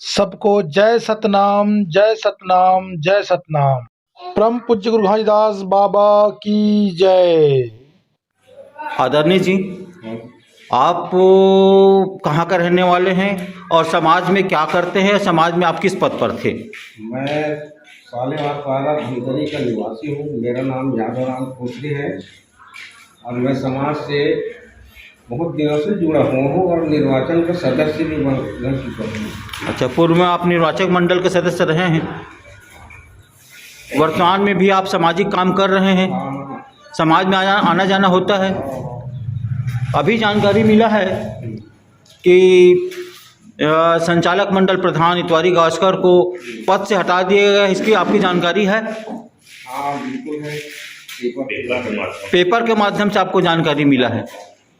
सबको जय सतनाम, जय सतनाम, जय सतनाम। परम पूज्य गुरु घासीदास बाबा की जय। आदरणीय जी, आप कहाँ का रहने वाले हैं और समाज में क्या करते हैं? समाज में आप किस पद पर थे? मैं सालेवार पारा धमतरी का निवासी हूँ। मेरा नाम यादव राम खोसरी है और मैं समाज से बहुत दिनों से जुड़ा हुआ हूँ और निर्वाचन का सदस्य भी बन चुका हूँ। अच्छा, पूर्व में आप निर्वाचक मंडल के सदस्य रहे हैं, वर्तमान में भी आप सामाजिक काम कर रहे हैं, हाँ, समाज में आना जाना होता है। अभी जानकारी मिला है कि संचालक मंडल प्रधान इतवारी गावस्कर को पद से हटा दिया गया, इसकी आपकी जानकारी है? हाँ बिल्कुल है, पेपर के माध्यम से आपको जानकारी मिला है,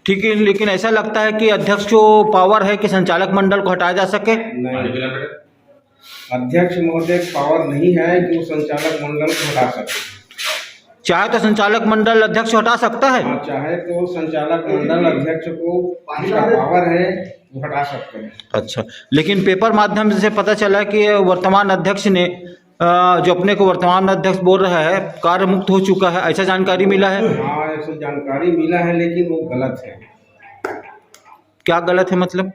ठीक है। लेकिन ऐसा लगता है कि अध्यक्ष को पावर है कि संचालक मंडल को हटाया जा सके? नहीं, अध्यक्ष महोदय पावर नहीं है कि वो संचालक मंडल को हटा सके। चाहे तो संचालक मंडल अध्यक्ष हटा सकता है। हाँ, चाहे तो संचालक मंडल अध्यक्ष को जिसका पावर है वो हटा सकते हैं। अच्छा, लेकिन पेपर माध्यम से पता चला कि वर्तमान अध्यक्ष ने जो अपने को वर्तमान अध्यक्ष बोल रहा है कार्य मुक्त हो चुका है, ऐसा जानकारी मिला है? हाँ, ऐसा जानकारी मिला है, लेकिन वो गलत है। क्या गलत है मतलब?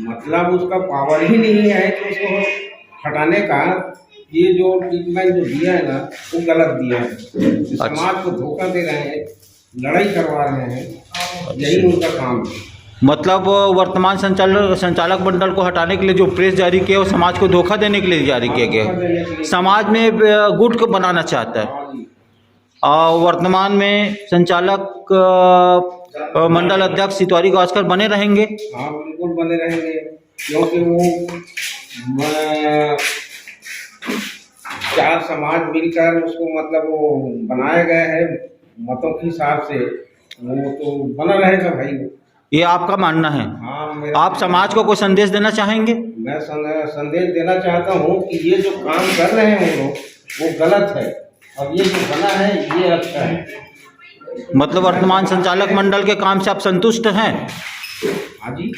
मतलब उसका पावर ही नहीं है कि उसको हटाने का। ये जो ट्रीटमेंट जो दिया है ना, वो गलत दिया है। समाज को धोखा दे रहे हैं, लड़ाई करवा रहे हैं, यही उनका काम है। मतलब वर्तमान संचालक मंडल को हटाने के लिए जो प्रेस जारी किया वो समाज को धोखा देने के लिए जारी किया गया, समाज में गुट को बनाना चाहता है। और वर्तमान में संचालक मंडल अध्यक्ष इतवारी गावस्कर बने रहेंगे? हाँ बिल्कुल बने रहेंगे, क्योंकि वो चार समाज मिलकर उसको मतलब वो बनाया गया है मतों के हिसाब से, वो तो बना रहेगा भाई। ये आपका मानना है? हाँ, आप समाज को कोई संदेश देना चाहेंगे? मैं संदेश देना चाहता हूँ कि ये जो काम कर रहे हैं वो लोग, वो गलत है, और ये जो बना है ये अच्छा है। मतलब वर्तमान संचालक मंडल के काम से आप संतुष्ट हैं? हाँ जी,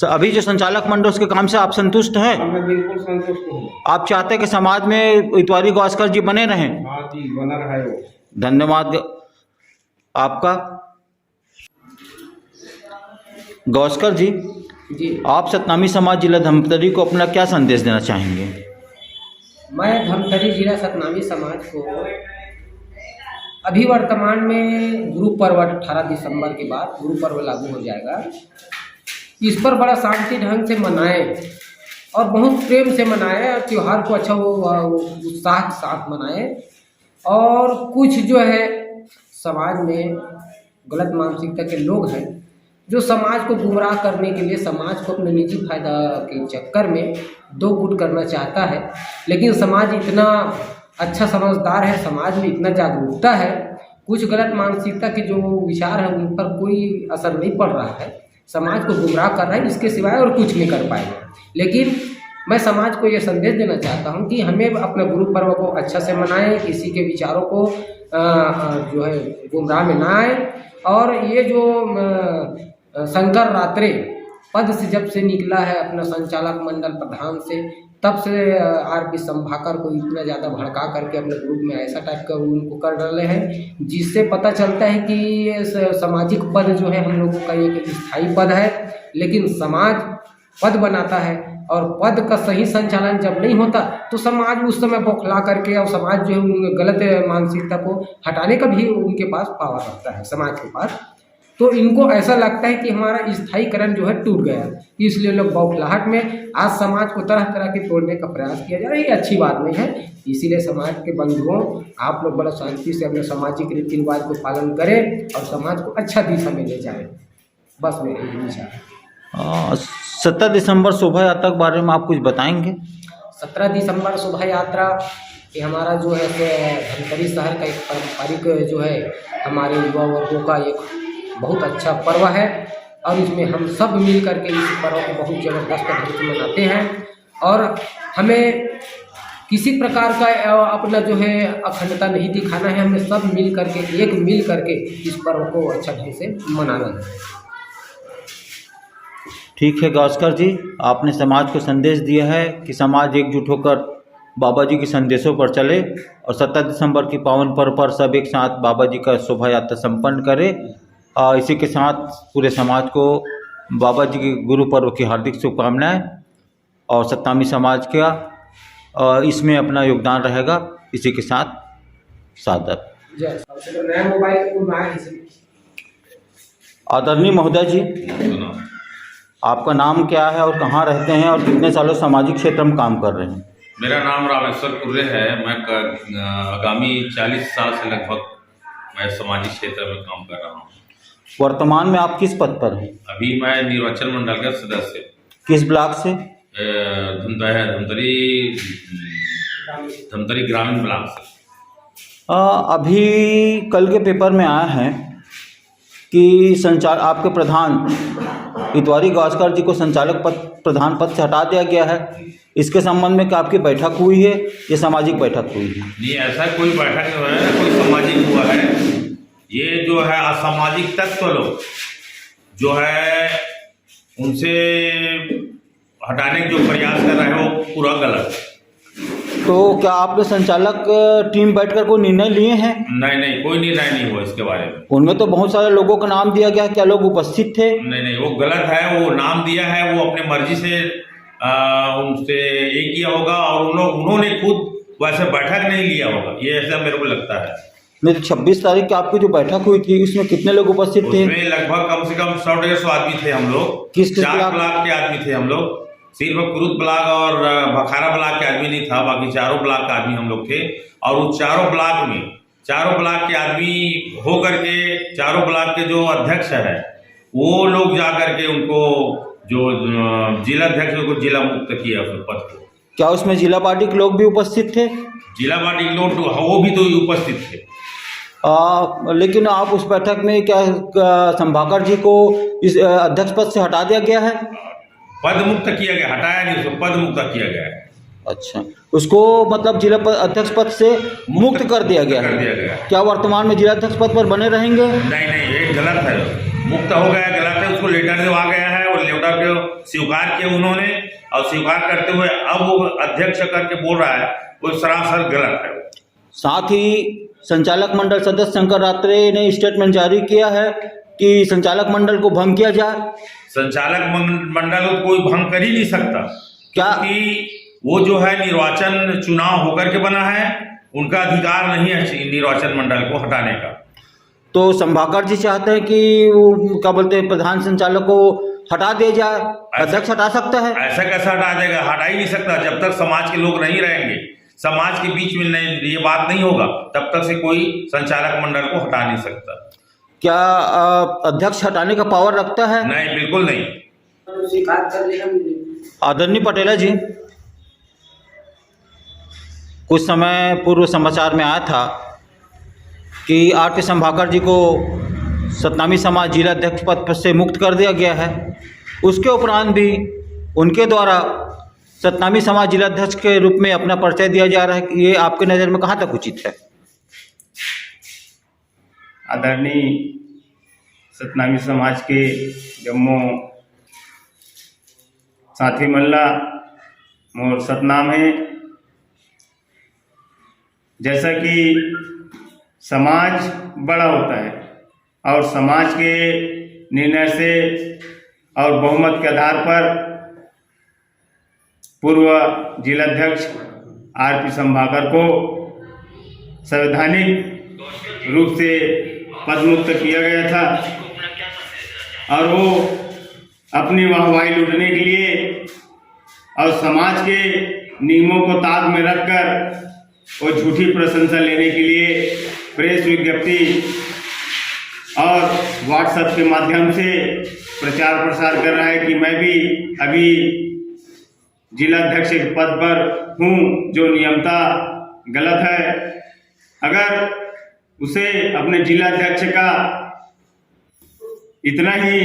अभी जो संचालक मंडल उसके काम से आप संतुष्ट हैं? हाँ, मैं बिल्कुल संतुष्ट हूँ। आप चाहते हैं कि समाज में इतवारी गावस्कर जी बने रहें? हाँ जी, बना रहा है वो। धन्यवाद आपका। गावस्कर जी, आप सतनामी समाज जिला धमतरी को अपना क्या संदेश देना चाहेंगे? मैं धमतरी जिला सतनामी समाज को अभी वर्तमान में गुरु पर्व 18 दिसंबर के बाद गुरु पर्व लागू हो जाएगा, इस पर बड़ा शांति ढंग से मनाएं और बहुत प्रेम से मनाएं और त्यौहार को अच्छा वो उत्साह के साथ मनाएं। और कुछ जो है समाज में गलत मानसिकता के लोग हैं जो समाज को गुमराह करने के लिए समाज को अपने निजी फायदा के चक्कर में दो गुट करना चाहता है। लेकिन समाज इतना अच्छा समझदार है, समाज में इतना जागरूकता है, कुछ गलत मानसिकता के जो विचार हैं उन पर कोई असर नहीं पड़ रहा है, समाज को गुमराह कर रहा है, इसके सिवाय और कुछ नहीं कर पाएगा। लेकिन मैं समाज को ये संदेश देना चाहता हूँ कि हमें अपने गुरु पर्व को अच्छा से मनाएं, किसी के विचारों को जो है गुमराह में ना आए। और ये जो शंकर रात्रे पद से जब से निकला है अपना संचालक मंडल प्रधान से, तब से आरपी संभाकर को इतना ज़्यादा भड़का करके अपने ग्रुप में ऐसा टाइप का उनको कर डाले हैं, जिससे पता चलता है कि सामाजिक पद जो है हम लोगों का एक स्थायी पद है, लेकिन समाज पद बनाता है और पद का सही संचालन जब नहीं होता तो समाज उस समय बौखला करके और समाज जो है गलत मानसिकता को हटाने का भी उनके पास पावर रखता है समाज के पास। तो इनको ऐसा लगता है कि हमारा स्थायीकरण जो है टूट गया, इसलिए लोग बौखलाहट में आज समाज को तरह तरह के तोड़ने का प्रयास किया जा रहा है। ये अच्छी बात नहीं है, इसीलिए समाज के बंधुओं आप लोग बड़ा शांति से अपने सामाजिक रीति रिवाज को पालन करें और समाज को अच्छा दिशा में ले जाएं। बस मेरी यही विचार है। 17 दिसंबर शोभा यात्रा के बारे में आप कुछ बताएंगे? 17 दिसंबर शोभा यात्रा ये हमारा जो है धमतरी शहर का एक पारंपरिक जो है हमारे युवा वर्गों का एक बहुत अच्छा पर्व है और इसमें हम सब मिल करके इस पर्व को बहुत ज़बरदस्त ढंग से मनाते हैं। और हमें किसी प्रकार का अपना जो है अखंडता नहीं दिखाना है, हमें सब मिल करके एक मिल करके इस पर्व को अच्छा ढंग से मनाना है। ठीक है गावस्कर जी, आपने समाज को संदेश दिया है कि समाज एकजुट होकर बाबा जी के संदेशों पर चले और 17 दिसंबर की पावन पर्व पर सब एक साथ बाबा जी का शोभा यात्रा संपन्न करें। इसी के साथ पूरे समाज को बाबा जी के गुरु पर्व की हार्दिक शुभकामनाएं और सतनामी समाज का इसमें अपना योगदान रहेगा। इसी के साथ सादर। नया मोबाइल आदरणीय महोदय जी, आपका नाम क्या है और कहाँ रहते हैं और कितने सालों सामाजिक क्षेत्र में काम कर रहे हैं? मेरा नाम रामेश्वर कुर्रे है। मैं आगामी 40 साल से लगभग मैं सामाजिक क्षेत्र में काम कर रहा हूँ। वर्तमान में आप किस पद पर हैं? अभी मैं निर्वाचन मंडल का सदस्य। किस ब्लॉक से? धमतरी ग्रामीण ब्लॉक से। अभी कल के पेपर में आया है कि आपके प्रधान इतवारी गावस्कर जी को संचालक पद प्रधान पद से हटा दिया गया है। इसके संबंध में क्या आपकी बैठक हुई है या सामाजिक बैठक हुई है? नहीं, ऐसा कोई बैठक नहीं हुआ है, कोई सामाजिक हुआ है। ये जो है असामाजिक तत्व लोग जो है उनसे हटाने के जो प्रयास कर रहे हैं वो पूरा गलत है। तो क्या आपने संचालक टीम बैठकर कोई निर्णय लिए हैं? नहीं, कोई निर्णय नहीं हुआ इसके बारे में। उनमें तो बहुत सारे लोगों का नाम दिया गया, क्या लोग उपस्थित थे? नहीं, वो गलत है। वो नाम दिया है, वो अपने मर्जी से उनसे ये किया होगा और उन्होंने खुद वैसे बैठक नहीं लिया होगा, ये ऐसा मेरे को लगता है। नहीं तो 26 तारीख की आपकी जो बैठक हुई थी उसमें कितने लोग उपस्थित थे? उसमें लगभग कम से कम 100-150 आदमी थे हम लोग। किस 4 ब्लॉक के आदमी थे हम लोग। सिर्फ कुरुद ब्लॉक और भखारा ब्लॉक के आदमी नहीं था, बाकी चारों ब्लॉक का आदमी हम लोग थे। और उस चारों ब्लॉक के आदमी हो करके चारों ब्लॉक के जो अध्यक्ष है वो लोग जा करके उनको जो जिला अध्यक्ष को जिला मुक्त किया उस पद को। क्या उसमें जिला पार्टी के लोग भी उपस्थित थे? जिला पार्टी के लोग वो भी तो उपस्थित थे। लेकिन आप उस बैठक में क्या संभाकर जी को इस अध्यक्ष पद से हटा दिया गया है? पद मुक्त किया गया, हटाया नहीं, उसको पद मुक्त किया गया है। अच्छा, उसको मतलब जिला अध्यक्ष पद से मुक्त कर दिया गया है। क्या वर्तमान में जिला अध्यक्ष पद पर बने रहेंगे? नहीं, ये गलत है। मुक्त हो गया, गलत है। उसको लेटर जो आ गया है और लेटर को स्वीकार किया उन्होंने और स्वीकार करते हुए अब वो अध्यक्ष करके बोल रहा है, वो सरासर गलत है। साथ ही संचालक मंडल सदस्य शंकर रात्रे ने स्टेटमेंट जारी किया है कि संचालक मंडल को भंग किया जाए। संचालक मंडल को कोई भंग कर ही नहीं सकता, क्योंकि वो जो है निर्वाचन चुनाव होकर के बना है, उनका अधिकार नहीं है निर्वाचन मंडल को हटाने का। तो संभाकर जी चाहते हैं कि वो क्या बोलते हैं प्रधान संचालक को हटा दिया जाए। अध्यक्ष हटा सकता है? ऐसा कैसा हटा देगा? हटा ही नहीं सकता। जब तक समाज के लोग नहीं रहेंगे, समाज के बीच में ये बात नहीं होगा, तब तक से कोई संचालक मंडल को हटा नहीं सकता। क्या अध्यक्ष हटाने का पावर रखता है? नहीं, बिल्कुल नहीं। आदरणीय पटेला जी, कुछ समय पूर्व समाचार में आया था कि आर.के. संभाकर जी को सतनामी समाज जिला अध्यक्ष पद से मुक्त कर दिया गया है। उसके उपरांत भी उनके द्वारा सतनामी समाज जिला अध्यक्ष के रूप में अपना परिचय दिया जा रहा है कि ये आपके नज़र में कहाँ तक उचित है? आदरणीय सतनामी समाज के जम्मू साथी मल्ला मोर सतनाम है। जैसा कि समाज बड़ा होता है और समाज के निर्णय से और बहुमत के आधार पर पूर्व जिलाध्यक्ष आर.पी. संभाकर को संवैधानिक रूप से पदमुक्त किया गया था और वो अपनी वाहवाही लूटने के लिए और समाज के नियमों को ताक में रखकर वो झूठी प्रशंसा लेने के लिए प्रेस विज्ञप्ति और व्हाट्सएप के माध्यम से प्रचार प्रसार कर रहा है कि मैं भी अभी जिला अध्यक्ष के पद पर हूँ, जो नियमता गलत है। अगर उसे अपने जिला अध्यक्ष का इतना ही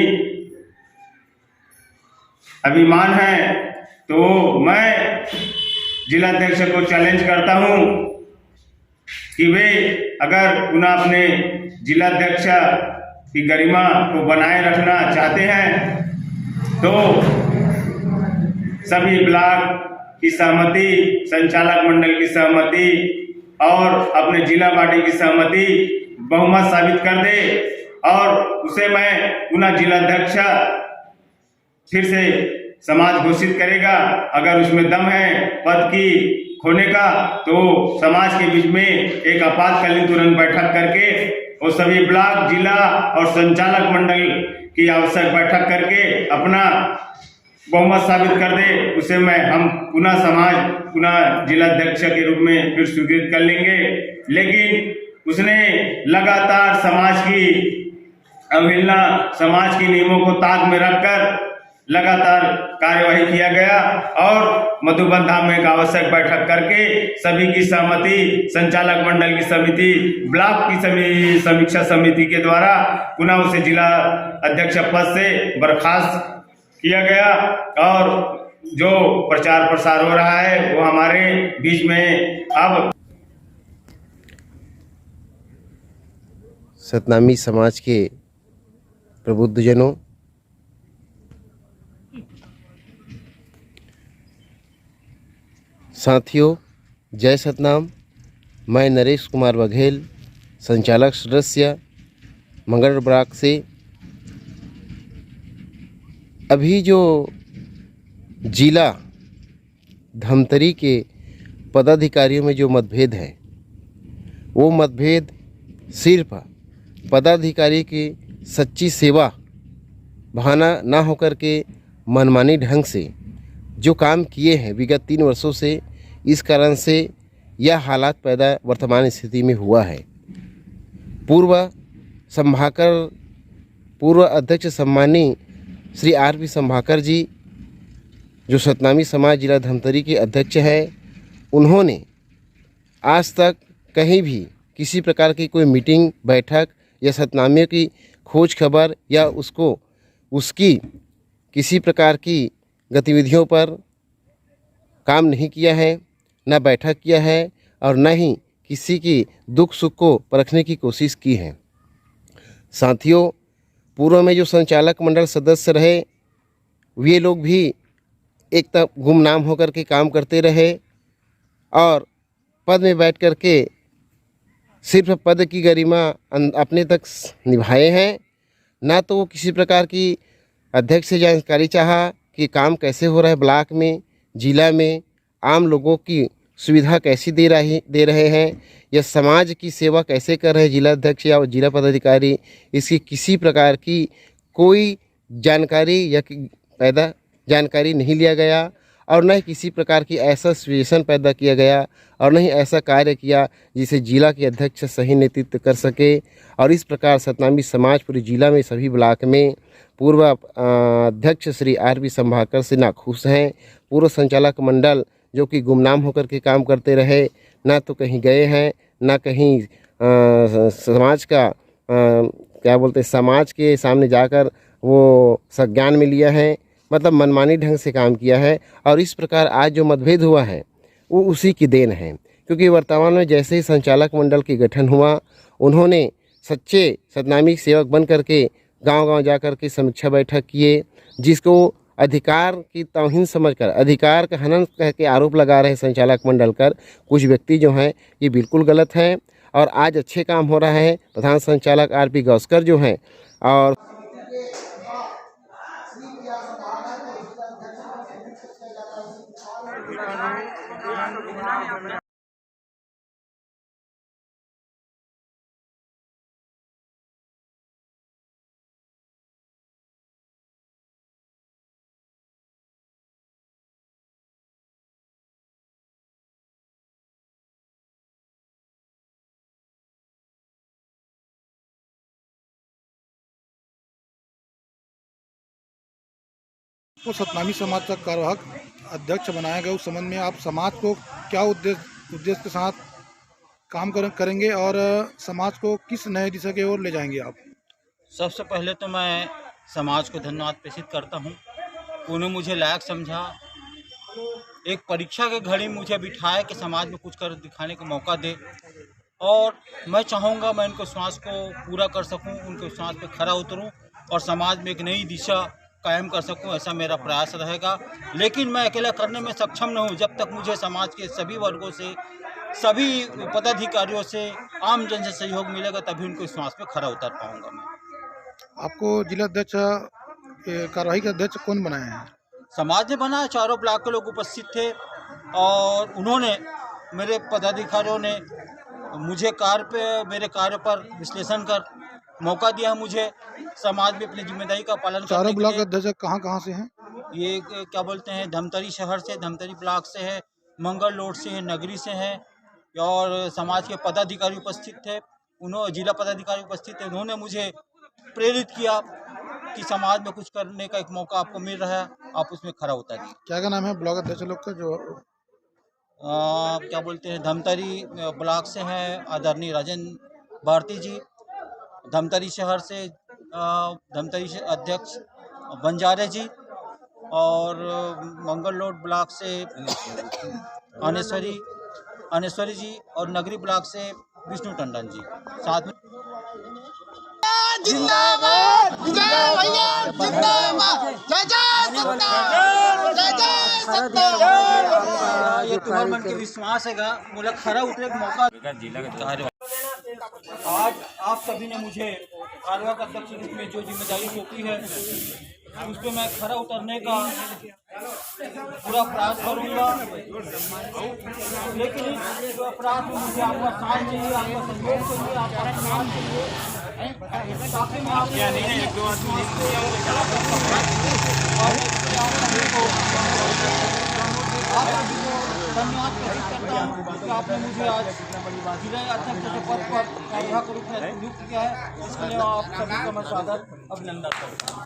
अभिमान है तो मैं जिला अध्यक्ष को चैलेंज करता हूं कि वे अगर पुनः अपने जिला अध्यक्ष की गरिमा को बनाए रखना चाहते हैं तो सभी ब्लॉक की सहमति, संचालक मंडल की सहमति और अपने जिला पार्टी की सहमति बहुमत साबित कर दे और उसे मैं पुनः जिलाध्यक्ष फिर से समाज घोषित करेगा। अगर उसमें दम है पद की खोने का तो समाज के बीच में एक आपातकालीन तुरंत बैठक करके और सभी ब्लॉक, जिला और संचालक मंडल की आवश्यक बैठक करके अपना बहुमत साबित कर दे, उसे हम पुनः जिलाध्यक्ष के रूप में फिर स्वीकृत कर लेंगे। लेकिन उसने लगातार समाज की अवहेलना, समाज के नियमों को ताक में रखकर लगातार कार्यवाही किया गया और मधुबन धाम में एक आवश्यक बैठक करके सभी की सहमति, संचालक मंडल की समिति, ब्लॉक की समीक्षा समिति के द्वारा पुनः उसे जिला अध्यक्ष पद से बर्खास्त किया गया और जो प्रचार प्रसार हो रहा है वो हमारे बीच में अब सतनामी समाज के प्रबुद्धजनों, साथियों, जय सतनाम। मैं नरेश कुमार बघेल, संचालक सदस्य मंगल ब्लॉक से। अभी जो जिला धमतरी के पदाधिकारियों में जो मतभेद है, वो मतभेद सिर्फ पदाधिकारी की सच्ची सेवा बहाना ना होकर के मनमानी ढंग से जो काम किए हैं विगत 3 वर्षों से, इस कारण से यह हालात पैदा वर्तमान स्थिति में हुआ है। पूर्व अध्यक्ष सम्मानी श्री आर.पी. संभाकर जी, जो सतनामी समाज जिला धमतरी के अध्यक्ष हैं, उन्होंने आज तक कहीं भी किसी प्रकार की कोई मीटिंग, बैठक या सतनामियों की खोज खबर या उसकी किसी प्रकार की गतिविधियों पर काम नहीं किया है, न बैठक किया है और न ही किसी की दुख सुख को परखने की कोशिश की है। साथियों, पूर्व में जो संचालक मंडल सदस्य रहे, वे लोग भी एक तक गुमनाम होकर के काम करते रहे और पद में बैठ कर के सिर्फ पद की गरिमा अपने तक निभाए हैं, ना तो वो किसी प्रकार की अध्यक्ष से जानकारी चाहा कि काम कैसे हो रहा है ब्लॉक में, जिला में, आम लोगों की सुविधा कैसी दे रहे हैं या समाज की सेवा कैसे कर रहे हैं जिला अध्यक्ष या जिला पदाधिकारी, इसकी किसी प्रकार की कोई जानकारी या जानकारी नहीं लिया गया और न ही किसी प्रकार की ऐसा सिचुएशन पैदा किया गया और न ही ऐसा कार्य किया जिसे जिला के अध्यक्ष सही नेतृत्व कर सके। और इस प्रकार सतनामी समाज पूरे जिला में सभी ब्लॉक में पूर्व अध्यक्ष श्री आर.पी. संभाकर से नाखुश हैं। पूर्व संचालक मंडल जो कि गुमनाम होकर के काम करते रहे, ना तो कहीं गए हैं, ना कहीं समाज का समाज के सामने जाकर वो संज्ञान में लिया है, मतलब मनमानी ढंग से काम किया है। और इस प्रकार आज जो मतभेद हुआ है वो उसी की देन है, क्योंकि वर्तमान में जैसे ही संचालक मंडल की गठन हुआ, उन्होंने सच्चे सतनामी सेवक बन करके गांव-गांव जाकर के समीक्षा बैठक किए, जिसको अधिकार की तौहीन समझकर, अधिकार का हनन कह के आरोप लगा रहे संचालक मंडल कर कुछ व्यक्ति जो हैं, ये बिल्कुल गलत हैं। और आज अच्छे काम हो रहा है। प्रधान संचालक आर.पी. गौस्कर जो हैं और को सतनामी समाज का कार्यवाहक अध्यक्ष बनाया गया, उस संबंध में आप समाज को क्या उद्देश्य के साथ काम करेंगे और समाज को किस नए दिशा की ओर ले जाएंगे आप? सबसे पहले तो मैं समाज को धन्यवाद प्रेषित करता हूँ। उन्होंने मुझे लायक समझा, एक परीक्षा के घड़ी मुझे बिठाया कि समाज में कुछ कर दिखाने का मौका दे, और मैं चाहूँगा मैं उनके विश्वास को पूरा कर सकूँ, उनके विश्वास पे खरा उतरूँ और समाज में एक नई दिशा कायम कर सकूं, ऐसा मेरा प्रयास रहेगा। लेकिन मैं अकेला करने में सक्षम न हूं जब तक मुझे समाज के सभी वर्गों से, सभी पदाधिकारियों से, आम जन से सहयोग मिलेगा, तभी उनको विश्वास पे खरा उतर पाऊंगा मैं। आपको जिला अध्यक्ष कार्यवाही के अध्यक्ष कौन बनाए हैं? समाज ने बनाया, चारों ब्लॉक के लोग उपस्थित थे और उन्होंने, मेरे पदाधिकारियों ने मुझे मेरे कार्य पर विश्लेषण कर मौका दिया मुझे समाज में अपनी जिम्मेदारी का पालन करने के लिए। चारों ब्लॉक अध्यक्ष कहाँ से हैं? ये क्या बोलते हैं, धमतरी शहर से, धमतरी ब्लॉक से है, मंगल रोड से है, नगरी से है, और समाज के पदाधिकारी उपस्थित थे। जिला पदाधिकारी उपस्थित थे। उन्होंने मुझे प्रेरित किया कि समाज में कुछ करने का एक मौका आपको मिल रहा है, आप उसमें खरा उतरिए। क्या नाम है ब्लॉक अध्यक्ष लोग का? जो क्या बोलते हैं, धमतरी ब्लॉक से हैं आदरणीय राजेंद्र भारती जी, धमतरी शहर से धमतरी अध्यक्ष बंजारे जी, और मंगल रोड ब्लॉक से अनेश्वरी जी, और नगरी ब्लॉक से विष्णु टंडन जी। साथ में जिंदाबाद जिंदाबाद जिंदाबाद जय जय सत्ता। ये तुम्हारे मन के विश्वास है मुझे खरा उतरे का मौका। आज आप सभी ने मुझे कार्यवाहक अध्यक्ष के रूप में जो जिम्मेदारी सौंपी है, उस पर मैं खरा उतरने का पूरा प्रयास करूंगा। लेकिन इस प्रयास में मुझे आपका साथ चाहिए, आपका सहयोग चाहिए, आपका सम्मान चाहिए, ताकि मैं आपको धन्यवाद प्रकट करता हूँ कि आपने मुझे आज जिला अध्यक्ष के पद पर कार्यवाहक रूप में नियुक्त किया है। इसके लिए आप सभी का मैं सादर अभिनंदन करता हूँ।